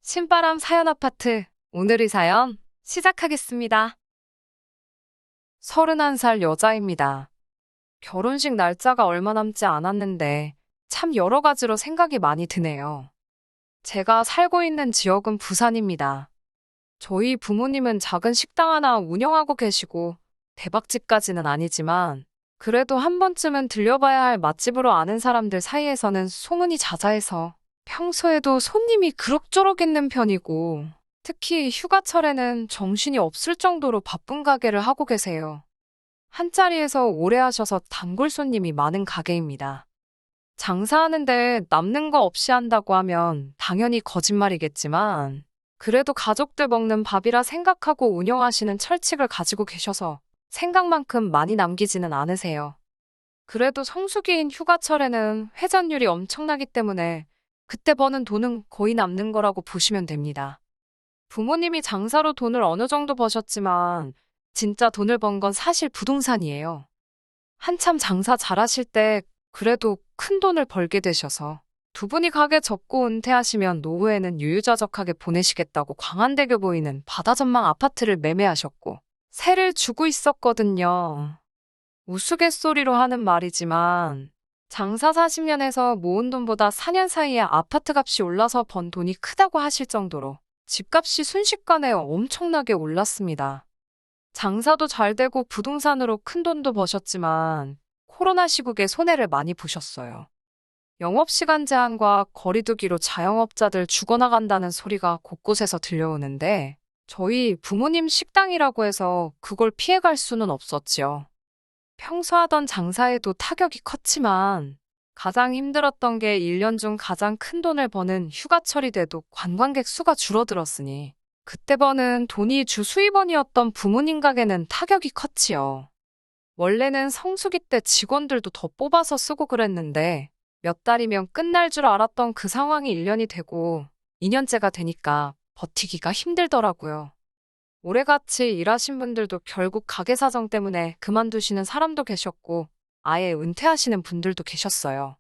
신바람 사연 아파트. 오늘의 사연 시작하겠습니다. 31살 여자입니다. 결혼식 날짜가 얼마 남지 않았는데 참 여러 가지로 생각이 많이 드네요. 제가 살고 있는 지역은 부산입니다. 저희 부모님은 작은 식당 하나 운영하고 계시고 대박집까지는 아니지만 그래도 한 번쯤은 들려봐야 할 맛집으로 아는 사람들 사이에서는 소문이 자자해서 평소에도 손님이 그럭저럭 있는 편이고 특히 휴가철에는 정신이 없을 정도로 바쁜 가게를 하고 계세요. 한 자리에서 오래 하셔서 단골 손님이 많은 가게입니다. 장사하는데 남는 거 없이 한다고 하면 당연히 거짓말이겠지만 그래도 가족들 먹는 밥이라 생각하고 운영하시는 철칙을 가지고 계셔서 생각만큼 많이 남기지는 않으세요. 그래도 성수기인 휴가철에는 회전율이 엄청나기 때문에 그때 버는 돈은 거의 남는 거라고 보시면 됩니다. 부모님이 장사로 돈을 어느 정도 버셨지만 진짜 돈을 번 건 사실 부동산이에요. 한참 장사 잘하실 때 그래도 큰 돈을 벌게 되셔서 두 분이 가게 접고 은퇴하시면 노후에는 유유자적하게 보내시겠다고 광안대교 보이는 바다 전망 아파트를 매매하셨고 세를 주고 있었거든요. 우스갯소리로 하는 말이지만 장사 40년에서 모은 돈보다 4년 사이에 아파트 값이 올라서 번 돈이 크다고 하실 정도로 집값이 순식간에 엄청나게 올랐습니다. 장사도 잘 되고 부동산으로 큰 돈도 버셨지만 코로나 시국에 손해를 많이 보셨어요. 영업시간 제한과 거리두기로 자영업자들 죽어나간다는 소리가 곳곳에서 들려오는데 저희 부모님 식당이라고 해서 그걸 피해갈 수는 없었지요. 평소 하던 장사에도 타격이 컸지만 가장 힘들었던 게 1년 중 가장 큰 돈을 버는 휴가철이 돼도 관광객 수가 줄어들었으니 그때 버는 돈이 주 수입원이었던 부모님 가게는 타격이 컸지요. 원래는 성수기 때 직원들도 더 뽑아서 쓰고 그랬는데 몇 달이면 끝날 줄 알았던 그 상황이 1년이 되고 2년째가 되니까 버티기가 힘들더라고요. 오래같이 일하신 분들도 결국 가게 사정 때문에 그만두시는 사람도 계셨고 아예 은퇴하시는 분들도 계셨어요.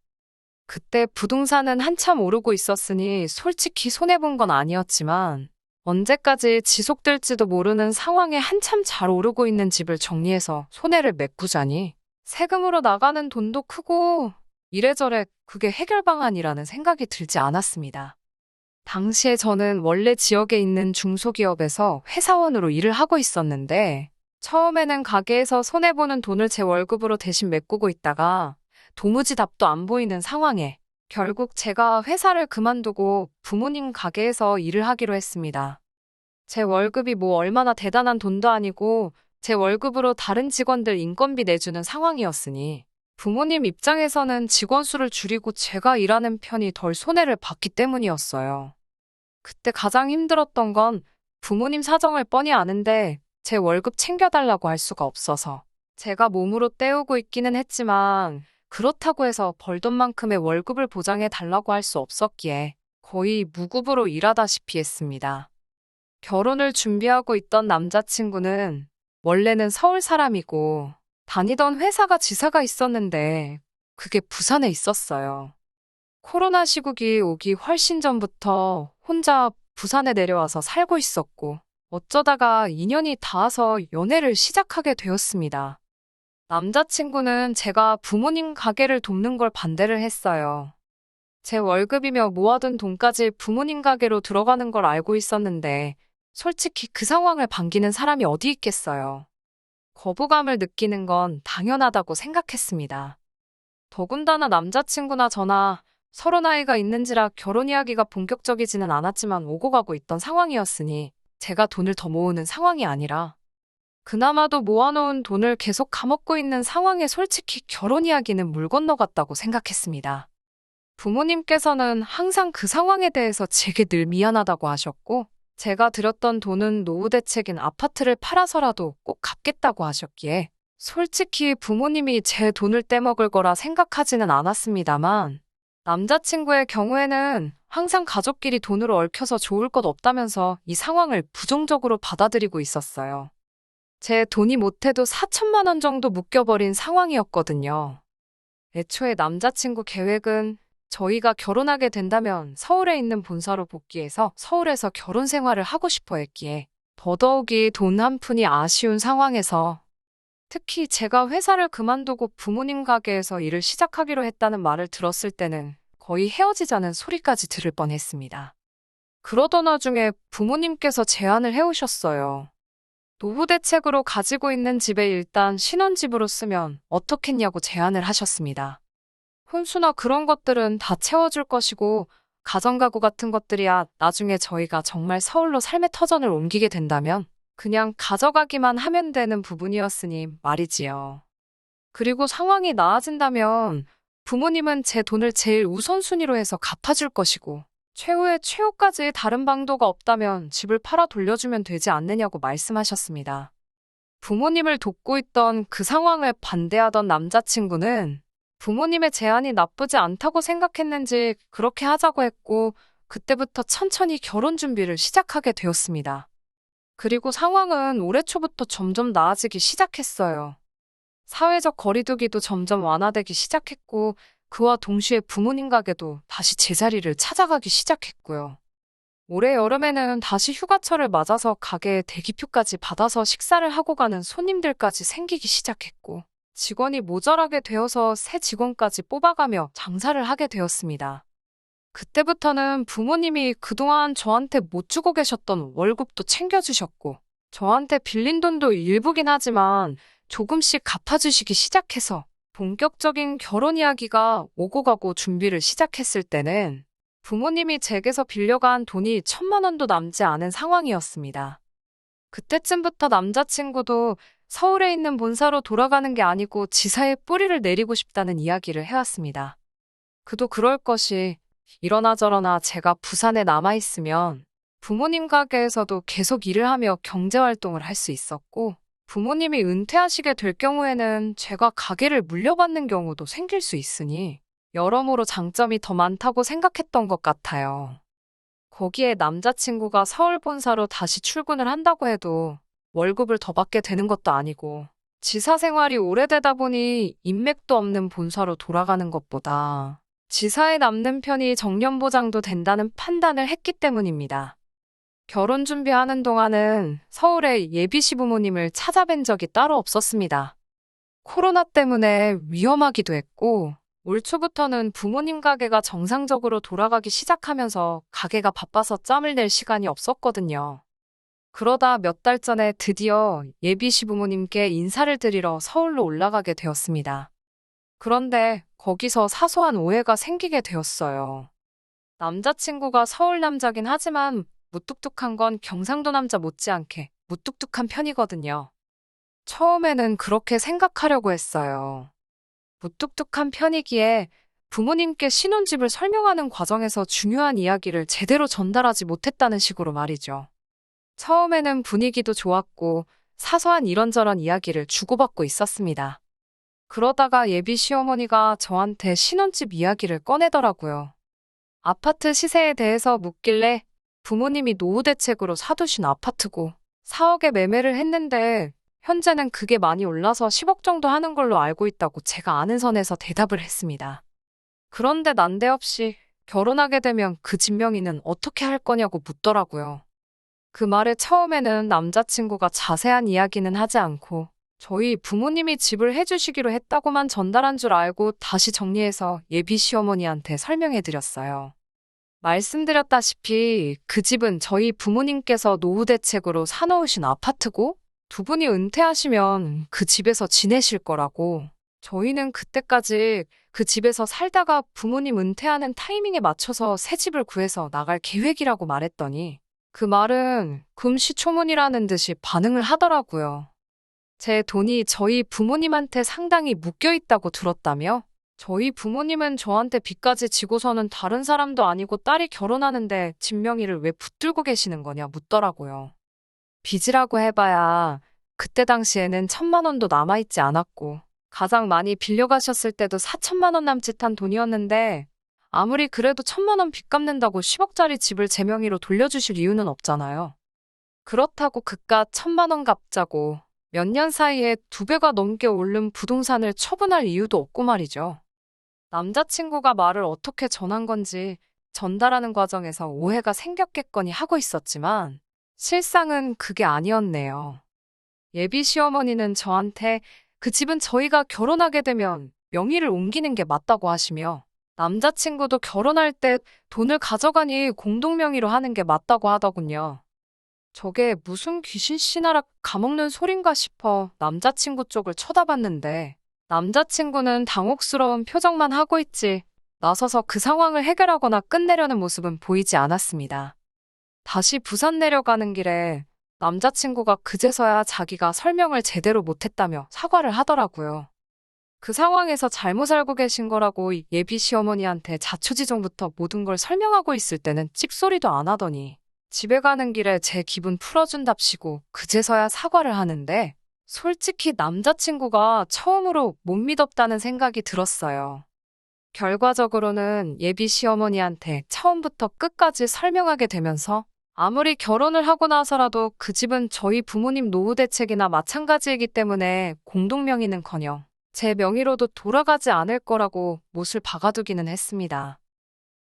그때 부동산은 한참 오르고 있었으니 솔직히 손해본 건 아니었지만 언제까지 지속될지도 모르는 상황에 한참 잘 오르고 있는 집을 정리해서 손해를 메꾸자니 세금으로 나가는 돈도 크고 이래저래 그게 해결 방안이라는 생각이 들지 않았습니다. 당시에 저는 원래 지역에 있는 중소기업에서 회사원으로 일을 하고 있었는데 처음에는 가게에서 손해보는 돈을 제 월급으로 대신 메꾸고 있다가 도무지 답도 안 보이는 상황에 결국 제가 회사를 그만두고 부모님 가게에서 일을 하기로 했습니다. 제 월급이 뭐 얼마나 대단한 돈도 아니고 제 월급으로 다른 직원들 인건비 내주는 상황이었으니 부모님 입장에서는 직원 수를 줄이고 제가 일하는 편이 덜 손해를 봤기 때문이었어요. 그때 가장 힘들었던 건 부모님 사정을 뻔히 아는데 제 월급 챙겨달라고 할 수가 없어서 제가 몸으로 때우고 있기는 했지만 그렇다고 해서 벌던 만큼의 월급을 보장해 달라고 할 수 없었기에 거의 무급으로 일하다시피 했습니다. 결혼을 준비하고 있던 남자친구는 원래는 서울 사람이고 다니던 회사가 지사가 있었는데 그게 부산에 있었어요. 코로나 시국이 오기 훨씬 전부터 혼자 부산에 내려와서 살고 있었고 어쩌다가 인연이 닿아서 연애를 시작하게 되었습니다. 남자친구는 제가 부모님 가게를 돕는 걸 반대를 했어요. 제 월급이며 모아둔 돈까지 부모님 가게로 들어가는 걸 알고 있었는데 솔직히 그 상황을 반기는 사람이 어디 있겠어요. 거부감을 느끼는 건 당연하다고 생각했습니다. 더군다나 남자친구나 저나 서로 나이가 있는지라 결혼 이야기가 본격적이지는 않았지만 오고 가고 있던 상황이었으니 제가 돈을 더 모으는 상황이 아니라 그나마도 모아놓은 돈을 계속 까먹고 있는 상황에 솔직히 결혼 이야기는 물 건너갔다고 생각했습니다. 부모님께서는 항상 그 상황에 대해서 제게 늘 미안하다고 하셨고 제가 들였던 돈은 노후 대책인 아파트를 팔아서라도 꼭 갚겠다고 하셨기에 솔직히 부모님이 제 돈을 떼먹을 거라 생각하지는 않았습니다만 남자친구의 경우에는 항상 가족끼리 돈으로 얽혀서 좋을 것 없다면서 이 상황을 부정적으로 받아들이고 있었어요. 제 돈이 못해도 4천만 원 정도 묶여버린 상황이었거든요. 애초에 남자친구 계획은 저희가 결혼하게 된다면 서울에 있는 본사로 복귀해서 서울에서 결혼 생활을 하고 싶어 했기에 더더욱이 돈 한 푼이 아쉬운 상황에서 특히 제가 회사를 그만두고 부모님 가게에서 일을 시작하기로 했다는 말을 들었을 때는 거의 헤어지자는 소리까지 들을 뻔했습니다. 그러던 와중에 부모님께서 제안을 해오셨어요. 노후 대책으로 가지고 있는 집에 일단 신혼집으로 쓰면 어떻겠냐고 제안을 하셨습니다. 혼수나 그런 것들은 다 채워줄 것이고 가정가구 같은 것들이야 나중에 저희가 정말 서울로 삶의 터전을 옮기게 된다면 그냥 가져가기만 하면 되는 부분이었으니 말이지요. 그리고 상황이 나아진다면 부모님은 제 돈을 제일 우선순위로 해서 갚아줄 것이고 최후의 최후까지 다른 방도가 없다면 집을 팔아 돌려주면 되지 않느냐고 말씀하셨습니다. 부모님을 돕고 있던 그 상황을 반대하던 남자친구는 부모님의 제안이 나쁘지 않다고 생각했는지 그렇게 하자고 했고 그때부터 천천히 결혼 준비를 시작하게 되었습니다. 그리고 상황은 올해 초부터 점점 나아지기 시작했어요. 사회적 거리두기도 점점 완화되기 시작했고 그와 동시에 부모님 가게도 다시 제자리를 찾아가기 시작했고요. 올해 여름에는 다시 휴가철을 맞아서 가게에 대기표까지 받아서 식사를 하고 가는 손님들까지 생기기 시작했고 직원이 모자라게 되어서 새 직원까지 뽑아가며 장사를 하게 되었습니다. 그때부터는 부모님이 그동안 저한테 못 주고 계셨던 월급도 챙겨주셨고 저한테 빌린 돈도 일부긴 하지만 조금씩 갚아주시기 시작해서 본격적인 결혼 이야기가 오고 가고 준비를 시작했을 때는 부모님이 제게서 빌려간 돈이 1,000만 원도 남지 않은 상황이었습니다. 그때쯤부터 남자친구도 서울에 있는 본사로 돌아가는 게 아니고 지사에 뿌리를 내리고 싶다는 이야기를 해왔습니다. 그도 그럴 것이 이러나 저러나 제가 부산에 남아있으면 부모님 가게에서도 계속 일을 하며 경제활동을 할 수 있었고 부모님이 은퇴하시게 될 경우에는 제가 가게를 물려받는 경우도 생길 수 있으니 여러모로 장점이 더 많다고 생각했던 것 같아요. 거기에 남자친구가 서울 본사로 다시 출근을 한다고 해도 월급을 더 받게 되는 것도 아니고 지사 생활이 오래되다 보니 인맥도 없는 본사로 돌아가는 것보다 지사에 남는 편이 정년보장도 된다는 판단을 했기 때문입니다. 결혼 준비하는 동안은 서울에 예비 시부모님을 찾아뵌 적이 따로 없었습니다. 코로나 때문에 위험하기도 했고 올 초부터는 부모님 가게가 정상적으로 돌아가기 시작하면서 가게가 바빠서 짬을 낼 시간이 없었거든요. 그러다 몇 달 전에 드디어 예비 시부모님께 인사를 드리러 서울로 올라가게 되었습니다. 그런데 거기서 사소한 오해가 생기게 되었어요. 남자친구가 서울 남자긴 하지만 무뚝뚝한 건 경상도 남자 못지않게 무뚝뚝한 편이거든요. 처음에는 그렇게 생각하려고 했어요. 무뚝뚝한 편이기에 부모님께 신혼집을 설명하는 과정에서 중요한 이야기를 제대로 전달하지 못했다는 식으로 말이죠. 처음에는 분위기도 좋았고 사소한 이런저런 이야기를 주고받고 있었습니다. 그러다가 예비 시어머니가 저한테 신혼집 이야기를 꺼내더라고요. 아파트 시세에 대해서 묻길래 부모님이 노후 대책으로 사두신 아파트고 4억에 매매를 했는데 현재는 그게 많이 올라서 10억 정도 하는 걸로 알고 있다고 제가 아는 선에서 대답을 했습니다. 그런데 난데없이 결혼하게 되면 그 집 명의는 어떻게 할 거냐고 묻더라고요. 그 말에 처음에는 남자친구가 자세한 이야기는 하지 않고 저희 부모님이 집을 해주시기로 했다고만 전달한 줄 알고 다시 정리해서 예비 시어머니한테 설명해드렸어요. 말씀드렸다시피 그 집은 저희 부모님께서 노후 대책으로 사놓으신 아파트고 두 분이 은퇴하시면 그 집에서 지내실 거라고 저희는 그때까지 그 집에서 살다가 부모님 은퇴하는 타이밍에 맞춰서 새 집을 구해서 나갈 계획이라고 말했더니 그 말은 금시초문이라는 듯이 반응을 하더라고요. 제 돈이 저희 부모님한테 상당히 묶여 있다고 들었다며 저희 부모님은 저한테 빚까지 지고서는 다른 사람도 아니고 딸이 결혼하는데 집 명의를 왜 붙들고 계시는 거냐 묻더라고요. 빚이라고 해봐야 그때 당시에는 1,000만 원도 남아있지 않았고 가장 많이 빌려가셨을 때도 4천만 원 남짓한 돈이었는데 아무리 그래도 1,000만 원 빚 갚는다고 10억짜리 집을 제 명의로 돌려주실 이유는 없잖아요. 그렇다고 그깟 1,000만 원 갚자고 몇 년 사이에 2배가 넘게 오른 부동산을 처분할 이유도 없고 말이죠. 남자친구가 말을 어떻게 전한 건지 전달하는 과정에서 오해가 생겼겠거니 하고 있었지만 실상은 그게 아니었네요. 예비 시어머니는 저한테 그 집은 저희가 결혼하게 되면 명의를 옮기는 게 맞다고 하시며 남자친구도 결혼할 때 돈을 가져가니 공동명의로 하는 게 맞다고 하더군요. 저게 무슨 귀신 씨나라 까먹는 소린가 싶어 남자친구 쪽을 쳐다봤는데 남자친구는 당혹스러운 표정만 하고 있지 나서서 그 상황을 해결하거나 끝내려는 모습은 보이지 않았습니다. 다시 부산 내려가는 길에 남자친구가 그제서야 자기가 설명을 제대로 못했다며 사과를 하더라고요. 그 상황에서 잘못 알고 계신 거라고 예비 시어머니한테 자초지종부터 모든 걸 설명하고 있을 때는 찍소리도 안 하더니 집에 가는 길에 제 기분 풀어준답시고 그제서야 사과를 하는데 솔직히 남자친구가 처음으로 못 믿었다는 생각이 들었어요. 결과적으로는 예비 시어머니한테 처음부터 끝까지 설명하게 되면서 아무리 결혼을 하고 나서라도 그 집은 저희 부모님 노후 대책이나 마찬가지이기 때문에 공동명의는커녕 제 명의로도 돌아가지 않을 거라고 못을 박아두기는 했습니다.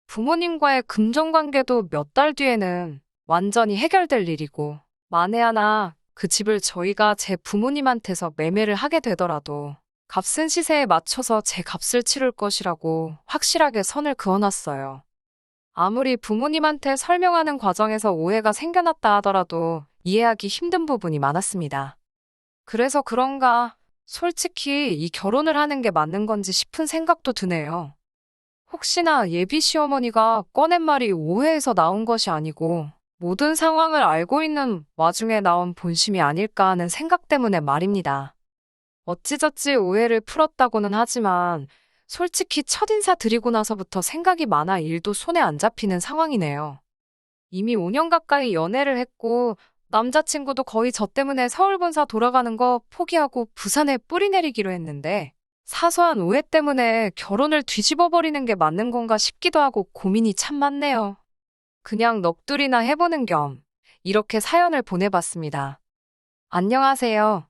부모님과의 금전관계도 몇 달 뒤에는 완전히 해결될 일이고 만에 하나 그 집을 저희가 제 부모님한테서 매매를 하게 되더라도 값은 시세에 맞춰서 제 값을 치를 것이라고 확실하게 선을 그어놨어요. 아무리 부모님한테 설명하는 과정에서 오해가 생겨났다 하더라도 이해하기 힘든 부분이 많았습니다. 그래서 그런가 솔직히 이 결혼을 하는 게 맞는 건지 싶은 생각도 드네요. 혹시나 예비 시어머니가 꺼낸 말이 오해에서 나온 것이 아니고 모든 상황을 알고 있는 와중에 나온 본심이 아닐까 하는 생각 때문에 말입니다. 어찌저찌 오해를 풀었다고는 하지만 솔직히 첫인사 드리고 나서부터 생각이 많아 일도 손에 안 잡히는 상황이네요. 이미 5년 가까이 연애를 했고 남자친구도 거의 저 때문에 서울 본사 돌아가는 거 포기하고 부산에 뿌리 내리기로 했는데 사소한 오해 때문에 결혼을 뒤집어버리는 게 맞는 건가 싶기도 하고 고민이 참 많네요. 그냥 넋두리나 해보는 겸 이렇게 사연을 보내봤습니다. 안녕하세요.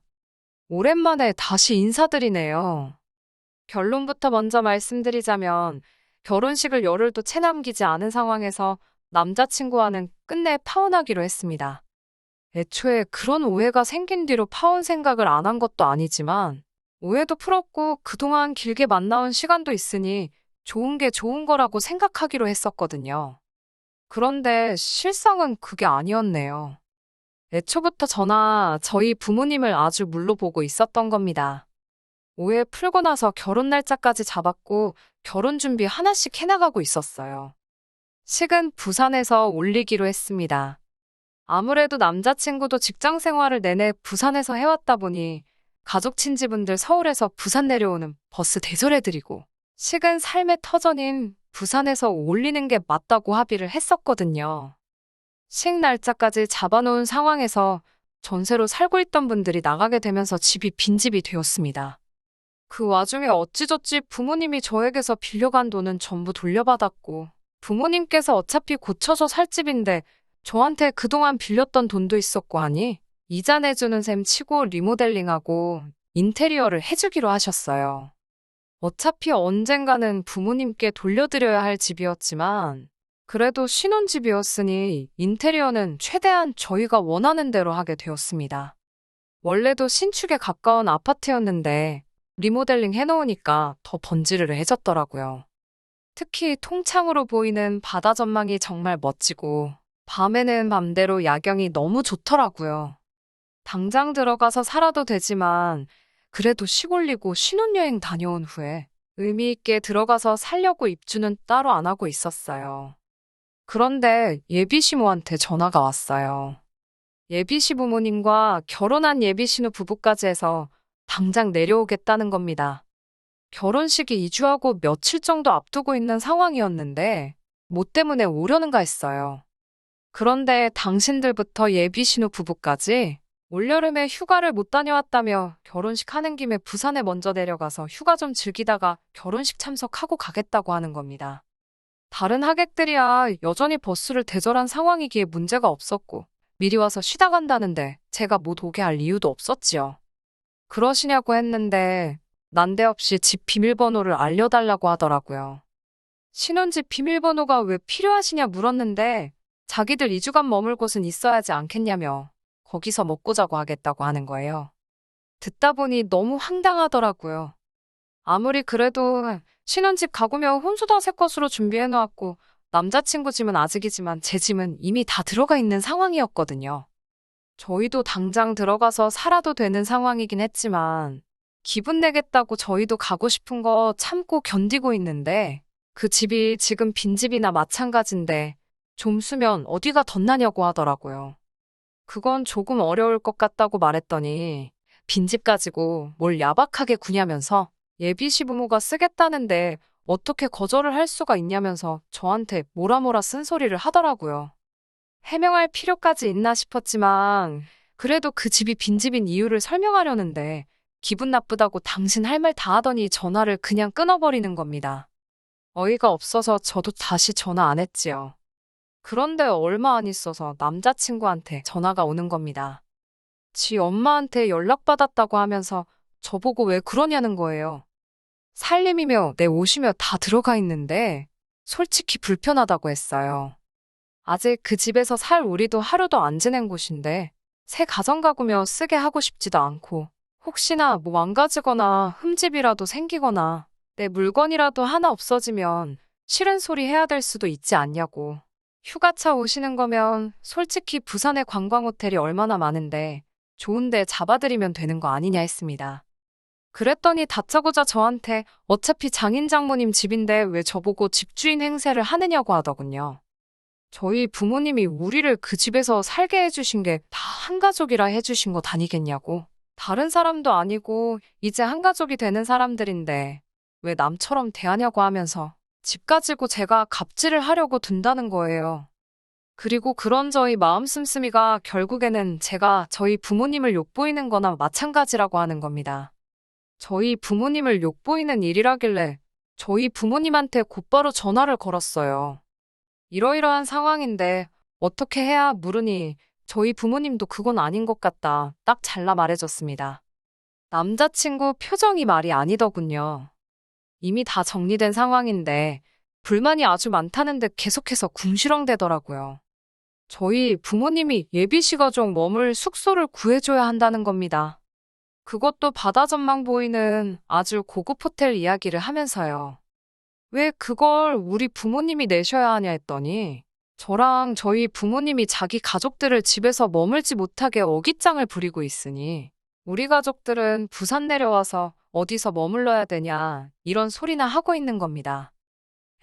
오랜만에 다시 인사드리네요. 결론부터 먼저 말씀드리자면 결혼식을 열흘도 채 남기지 않은 상황에서 남자친구와는 끝내 파혼하기로 했습니다. 애초에 그런 오해가 생긴 뒤로 파혼 생각을 안 한 것도 아니지만 오해도 풀었고 그동안 길게 만나온 시간도 있으니 좋은 게 좋은 거라고 생각하기로 했었거든요. 그런데 실상은 그게 아니었네요. 애초부터 저나 저희 부모님을 아주 물로 보고 있었던 겁니다. 오해 풀고 나서 결혼 날짜까지 잡았고 결혼 준비 하나씩 해나가고 있었어요. 식은 부산에서 올리기로 했습니다. 아무래도 남자친구도 직장 생활을 내내 부산에서 해왔다 보니 가족 친지분들 서울에서 부산 내려오는 버스 대절해드리고 식은 삶의 터전인 부산에서 올리는 게 맞다고 합의를 했었거든요. 식 날짜까지 잡아놓은 상황에서 전세로 살고 있던 분들이 나가게 되면서 집이 빈집이 되었습니다. 그 와중에 어찌저찌 부모님이 저에게서 빌려간 돈은 전부 돌려받았고 부모님께서 어차피 고쳐서 살 집인데 저한테 그동안 빌렸던 돈도 있었고 하니 이자 내주는 셈 치고 리모델링하고 인테리어를 해주기로 하셨어요. 어차피 언젠가는 부모님께 돌려드려야 할 집이었지만 그래도 신혼집이었으니 인테리어는 최대한 저희가 원하는 대로 하게 되었습니다. 원래도 신축에 가까운 아파트였는데 리모델링 해놓으니까 더 번지르르해졌더라고요. 특히 통창으로 보이는 바다 전망이 정말 멋지고 밤에는 밤대로 야경이 너무 좋더라고요. 당장 들어가서 살아도 되지만 그래도 시골리고 신혼여행 다녀온 후에 의미 있게 들어가서 살려고 입주는 따로 안 하고 있었어요. 그런데 예비시모한테 전화가 왔어요. 예비시부모님과 결혼한 예비신우 부부까지 해서 당장 내려오겠다는 겁니다. 결혼식이 2주하고 며칠 정도 앞두고 있는 상황이었는데 뭐 때문에 오려는가 했어요. 그런데 당신들부터 예비신우 부부까지 올여름에 휴가를 못 다녀왔다며 결혼식 하는 김에 부산에 먼저 내려가서 휴가 좀 즐기다가 결혼식 참석하고 가겠다고 하는 겁니다. 다른 하객들이야 여전히 버스를 대절한 상황이기에 문제가 없었고 미리 와서 쉬다 간다는데 제가 못 오게 할 이유도 없었지요. 그러시냐고 했는데 난데없이 집 비밀번호를 알려달라고 하더라고요. 신혼집 비밀번호가 왜 필요하시냐 물었는데 자기들 2주간 머물 곳은 있어야지 않겠냐며 거기서 먹고 자고 하겠다고 하는 거예요. 듣다 보니 너무 황당하더라고요. 아무리 그래도 신혼집 가구며 혼수 다 새 것으로 준비해 놓았고 남자친구 짐은 아직이지만 제 짐은 이미 다 들어가 있는 상황이었거든요. 저희도 당장 들어가서 살아도 되는 상황이긴 했지만 기분 내겠다고 저희도 가고 싶은 거 참고 견디고 있는데 그 집이 지금 빈집이나 마찬가지인데 좀 쓰면 어디가 덧나냐고 하더라고요. 그건 조금 어려울 것 같다고 말했더니 빈집 가지고 뭘 야박하게 구냐면서 예비 시부모가 쓰겠다는데 어떻게 거절을 할 수가 있냐면서 저한테 뭐라 쓴소리를 하더라고요. 해명할 필요까지 있나 싶었지만 그래도 그 집이 빈집인 이유를 설명하려는데 기분 나쁘다고 당신 할 말 다 하더니 전화를 그냥 끊어버리는 겁니다. 어이가 없어서 저도 다시 전화 안 했지요. 그런데 얼마 안 있어서 남자친구한테 전화가 오는 겁니다. 지 엄마한테 연락받았다고 하면서 저보고 왜 그러냐는 거예요. 살림이며 내 옷이며 다 들어가 있는데 솔직히 불편하다고 했어요. 아직 그 집에서 살 우리도 하루도 안 지낸 곳인데 새 가정가구며 쓰게 하고 싶지도 않고 혹시나 뭐 망가지거나 흠집이라도 생기거나 내 물건이라도 하나 없어지면 싫은 소리 해야 될 수도 있지 않냐고. 휴가차 오시는 거면 솔직히 부산에 관광호텔이 얼마나 많은데 좋은데 잡아드리면 되는 거 아니냐 했습니다. 그랬더니 다짜고짜 저한테 어차피 장인 장모님 집인데 왜 저보고 집주인 행세를 하느냐고 하더군요. 저희 부모님이 우리를 그 집에서 살게 해주신 게 다 한가족이라 해주신 것 아니겠냐고. 다른 사람도 아니고 이제 한가족이 되는 사람들인데 왜 남처럼 대하냐고 하면서 집 가지고 제가 갑질을 하려고 둔다는 거예요. 그리고 그런 저희 마음 씀씀이가 결국에는 제가 저희 부모님을 욕보이는 거나 마찬가지라고 하는 겁니다. 저희 부모님을 욕보이는 일이라길래 저희 부모님한테 곧바로 전화를 걸었어요. 이러이러한 상황인데 어떻게 해야 물으니 저희 부모님도 그건 아닌 것 같다. 딱 잘라 말해줬습니다. 남자친구 표정이 말이 아니더군요. 이미 다 정리된 상황인데 불만이 아주 많다는 듯 계속해서 궁시렁대더라고요. 저희 부모님이 예비시가족 머물 숙소를 구해줘야 한다는 겁니다. 그것도 바다 전망 보이는 아주 고급 호텔 이야기를 하면서요. 왜 그걸 우리 부모님이 내셔야 하냐 했더니 저랑 저희 부모님이 자기 가족들을 집에서 머물지 못하게 어깃장을 부리고 있으니 우리 가족들은 부산 내려와서 어디서 머물러야 되냐 이런 소리나 하고 있는 겁니다.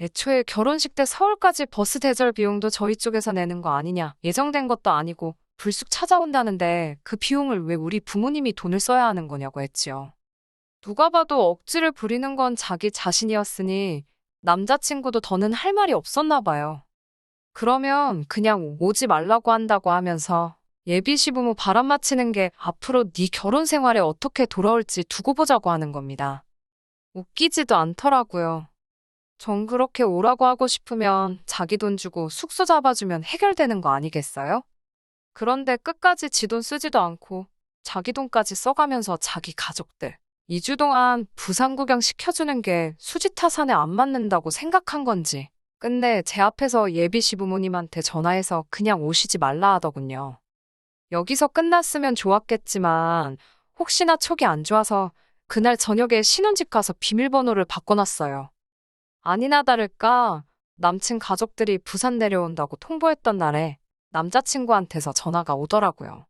애초에 결혼식 때 서울까지 버스 대절 비용도 저희 쪽에서 내는 거 아니냐 예정된 것도 아니고 불쑥 찾아온다는데 그 비용을 왜 우리 부모님이 돈을 써야 하는 거냐고 했지요. 누가 봐도 억지를 부리는 건 자기 자신이었으니 남자친구도 더는 할 말이 없었나 봐요. 그러면 그냥 오지 말라고 한다고 하면서 예비 시부모 바람 맞히는 게 앞으로 네 결혼 생활에 어떻게 돌아올지 두고 보자고 하는 겁니다. 웃기지도 않더라고요. 전 그렇게 오라고 하고 싶으면 자기 돈 주고 숙소 잡아주면 해결되는 거 아니겠어요? 그런데 끝까지 지 돈 쓰지도 않고 자기 돈까지 써가면서 자기 가족들 2주 동안 부산 구경 시켜주는 게 수지타산에 안 맞는다고 생각한 건지 근데 제 앞에서 예비 시부모님한테 전화해서 그냥 오시지 말라 하더군요. 여기서 끝났으면 좋았겠지만 혹시나 촉이 안 좋아서 그날 저녁에 신혼집 가서 비밀번호를 바꿔놨어요. 아니나 다를까 남친 가족들이 부산 내려온다고 통보했던 날에 남자친구한테서 전화가 오더라고요.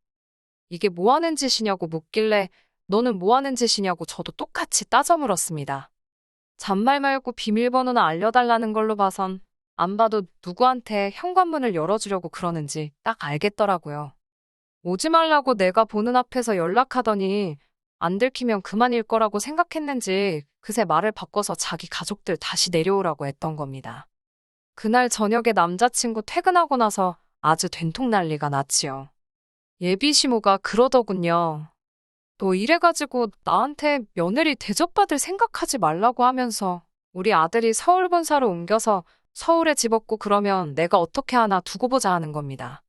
이게 뭐 하는 짓이냐고 묻길래 너는 뭐 하는 짓이냐고 저도 똑같이 따져 물었습니다. 잔말 말고 비밀번호나 알려달라는 걸로 봐선 안 봐도 누구한테 현관문을 열어주려고 그러는지 딱 알겠더라고요. 오지 말라고 내가 보는 앞에서 연락하더니 안 들키면 그만일 거라고 생각했는지 그새 말을 바꿔서 자기 가족들 다시 내려오라고 했던 겁니다. 그날 저녁에 남자친구 퇴근하고 나서 아주 된통 난리가 났지요. 예비 시모가 그러더군요. 너 이래가지고 나한테 며느리 대접받을 생각하지 말라고 하면서 우리 아들이 서울 본사로 옮겨서 서울에 집 얻고 그러면 내가 어떻게 하나 두고 보자 하는 겁니다.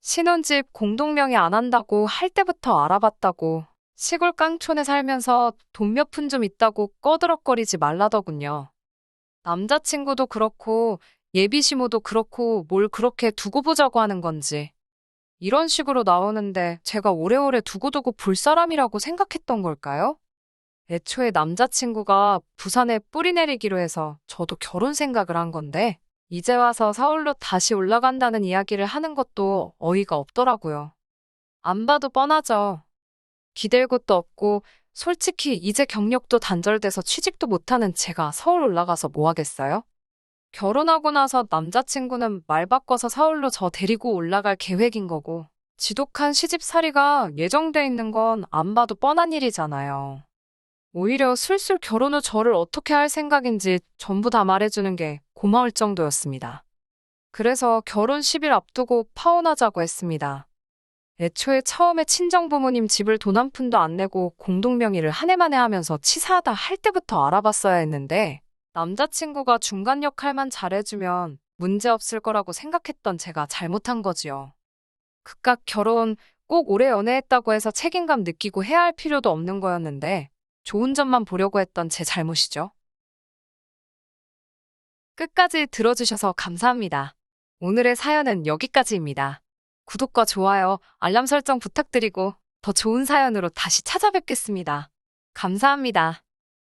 신혼집 공동명의 안 한다고 할 때부터 알아봤다고 시골 깡촌에 살면서 돈 몇 푼 좀 있다고 꺼드럭거리지 말라더군요. 남자친구도 그렇고 예비 시모도 그렇고 뭘 그렇게 두고 보자고 하는 건지. 이런 식으로 나오는데 제가 오래오래 두고두고 볼 사람이라고 생각했던 걸까요? 애초에 남자친구가 부산에 뿌리 내리기로 해서 저도 결혼 생각을 한 건데, 이제 와서 서울로 다시 올라간다는 이야기를 하는 것도 어이가 없더라고요. 안 봐도 뻔하죠. 기댈 곳도 없고, 솔직히 이제 경력도 단절돼서 취직도 못하는 제가 서울 올라가서 뭐 하겠어요? 결혼하고 나서 남자친구는 말 바꿔서 서울로 저 데리고 올라갈 계획인 거고, 지독한 시집살이가 예정돼 있는 건 안 봐도 뻔한 일이잖아요. 오히려 술술 결혼 후 저를 어떻게 할 생각인지 전부 다 말해주는 게 고마울 정도였습니다. 그래서 결혼 10일 앞두고 파혼하자고 했습니다. 애초에 처음에 친정부모님 집을 돈 한 푼도 안 내고 공동명의를 한 해 만에 하면서 치사하다 할 때부터 알아봤어야 했는데, 남자친구가 중간 역할만 잘해주면 문제 없을 거라고 생각했던 제가 잘못한 거지요. 그깟 결혼 꼭 오래 연애했다고 해서 책임감 느끼고 해야 할 필요도 없는 거였는데, 좋은 점만 보려고 했던 제 잘못이죠. 끝까지 들어주셔서 감사합니다. 오늘의 사연은 여기까지입니다. 구독과 좋아요, 알람 설정 부탁드리고 더 좋은 사연으로 다시 찾아뵙겠습니다. 감사합니다.